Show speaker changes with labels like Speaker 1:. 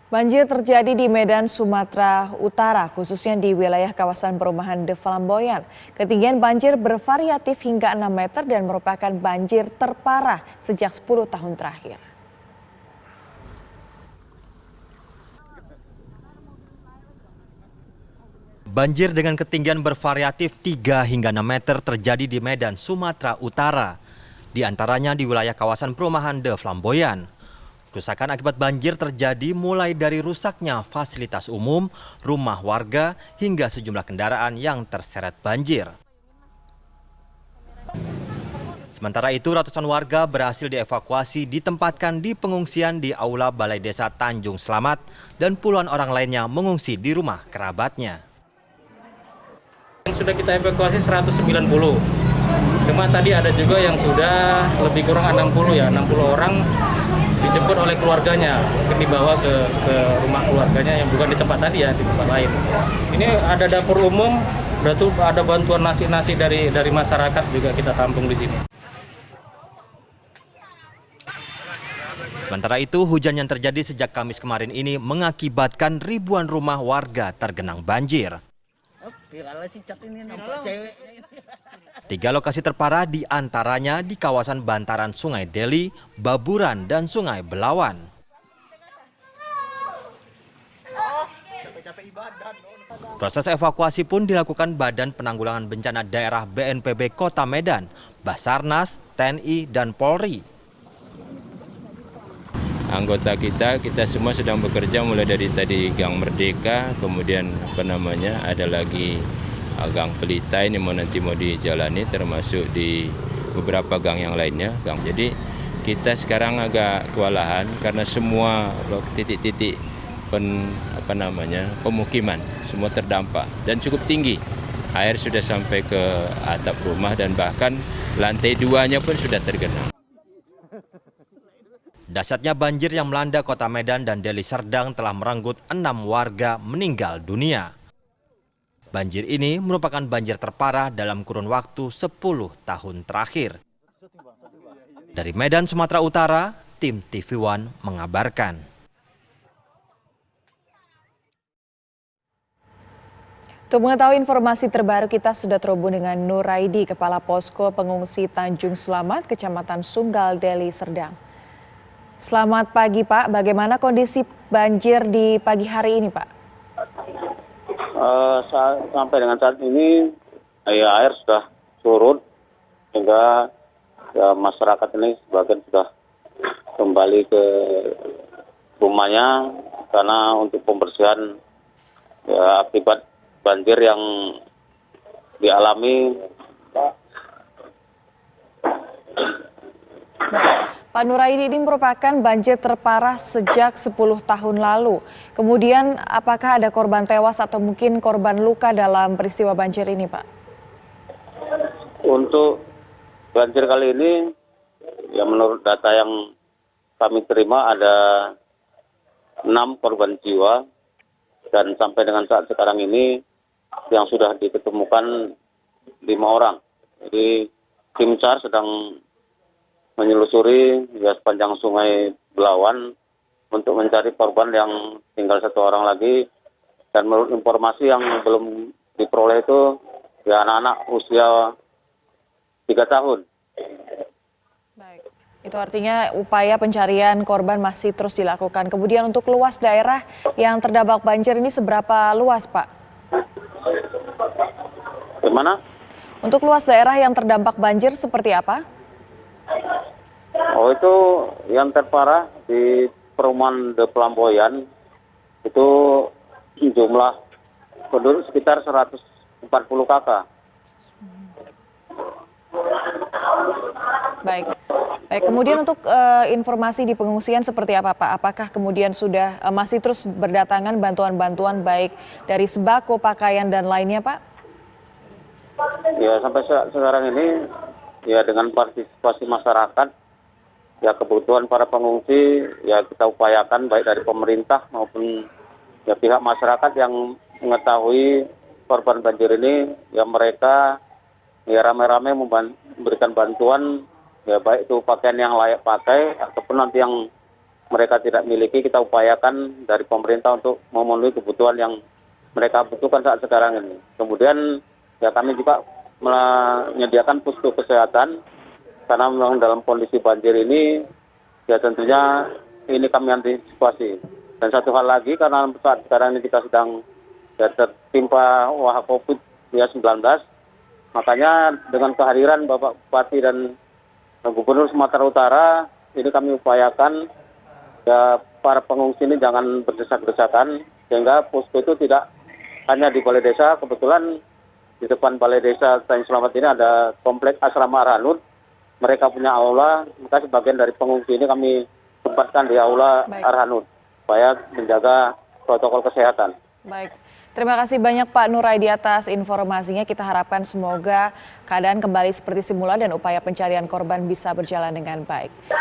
Speaker 1: Banjir terjadi di Medan, Sumatera Utara, khususnya di wilayah kawasan perumahan De Flamboyan. Ketinggian banjir bervariatif hingga 6 meter dan merupakan banjir terparah sejak 10 tahun terakhir.
Speaker 2: Banjir dengan ketinggian bervariatif 3 hingga 6 meter terjadi di Medan, Sumatera Utara. Di antaranya di wilayah kawasan perumahan De Flamboyan. Kerusakan akibat banjir terjadi mulai dari rusaknya fasilitas umum, rumah warga, hingga sejumlah kendaraan yang terseret banjir. Sementara itu, ratusan warga berhasil dievakuasi ditempatkan di pengungsian di Aula Balai Desa Tanjung Selamat dan puluhan orang lainnya mengungsi di rumah kerabatnya.
Speaker 3: Yang sudah kita evakuasi 190. Cuma tadi ada juga yang sudah lebih kurang 60 ya, 60 orang dijemput oleh keluarganya, mungkin dibawa ke rumah keluarganya yang bukan di tempat tadi ya, di tempat lain. Ini ada dapur umum, berarti ada bantuan nasi-nasi dari masyarakat juga kita tampung di sini.
Speaker 2: Sementara itu, hujan yang terjadi sejak Kamis kemarin ini mengakibatkan ribuan rumah warga tergenang banjir. 3 lokasi terparah di antaranya di kawasan bantaran Sungai Deli, Baburan, dan Sungai Belawan. Proses evakuasi pun dilakukan Badan Penanggulangan Bencana Daerah BNPB Kota Medan, Basarnas, TNI, dan Polri.
Speaker 4: Anggota kita semua sedang bekerja mulai dari tadi Gang Merdeka, kemudian ada lagi Gang Pelita ini nanti mau dijalani, termasuk di beberapa gang yang lainnya. Jadi kita sekarang agak kewalahan karena semua titik-titik pemukiman semua terdampak dan cukup tinggi. Air sudah sampai ke atap rumah dan bahkan lantai 2-nya pun sudah tergenang.
Speaker 2: Dahsyatnya banjir yang melanda Kota Medan dan Deli Serdang telah merenggut 6 warga meninggal dunia. Banjir ini merupakan banjir terparah dalam kurun waktu 10 tahun terakhir. Dari Medan, Sumatera Utara, tim TV One mengabarkan.
Speaker 1: Untuk mengetahui informasi terbaru, kita sudah terhubung dengan Nur Raidi, Kepala Posko Pengungsi Tanjung Selamat, Kecamatan Sunggal, Deli Serdang. Selamat pagi Pak, bagaimana kondisi banjir di pagi hari ini Pak?
Speaker 5: Sampai dengan saat ini ya, air sudah surut sehingga ya, masyarakat ini sebagian sudah kembali ke rumahnya karena untuk pembersihan ya, akibat banjir yang dialami.
Speaker 1: Pak Nuraidi, ini merupakan banjir terparah sejak 10 tahun lalu. Kemudian apakah ada korban tewas atau mungkin korban luka dalam peristiwa banjir ini, Pak?
Speaker 5: Untuk banjir kali ini, ya menurut data yang kami terima ada 6 korban jiwa dan sampai dengan saat sekarang ini yang sudah diketemukan 5 orang. Jadi tim SAR sedang menyelusuri ya sepanjang Sungai Belawan untuk mencari korban yang tinggal 1 orang lagi, dan menurut informasi yang belum diperoleh itu ya anak-anak usia 3 tahun.
Speaker 1: Baik, itu artinya upaya pencarian korban masih terus dilakukan. Kemudian untuk luas daerah yang terdampak banjir ini seberapa luas Pak?
Speaker 5: Gimana?
Speaker 1: Untuk luas daerah yang terdampak banjir seperti apa?
Speaker 5: Oh, itu yang terparah di perumahan De Flamboyan itu jumlah penduduk sekitar 140 kakak.
Speaker 1: Baik, kemudian untuk informasi di pengungsian seperti apa Pak? Apakah kemudian sudah masih terus berdatangan bantuan-bantuan baik dari sembako, pakaian dan lainnya Pak?
Speaker 5: Ya sampai sekarang ini ya dengan partisipasi masyarakat, ya kebutuhan para pengungsi ya kita upayakan baik dari pemerintah maupun ya pihak masyarakat yang mengetahui korban banjir ini, ya mereka ya rame-rame memberikan bantuan ya baik itu pakaian yang layak pakai ataupun nanti yang mereka tidak miliki, kita upayakan dari pemerintah untuk memenuhi kebutuhan yang mereka butuhkan saat sekarang ini. Kemudian ya kami juga menyediakan posko kesehatan karena memang dalam kondisi banjir ini ya tentunya ini kami antisipasi. Dan satu hal lagi, karena saat sekarang ini kita sedang ya, tertimpa wabah COVID-19, makanya dengan kehadiran Bapak Bupati dan Gubernur Sumatera Utara, ini kami upayakan ya para pengungsi ini jangan berdesak-desakan, sehingga posko itu tidak hanya di balai desa. Kebetulan di depan balai desa Tanjung Selamat ini ada komplek asrama Arhanud. Mereka punya aula, maka sebagian dari pengungsi ini kami tempatkan di aula Arhanud supaya menjaga protokol kesehatan.
Speaker 1: Baik, terima kasih banyak Pak Nuraidi atas informasinya. Kita harapkan semoga keadaan kembali seperti semula dan upaya pencarian korban bisa berjalan dengan baik.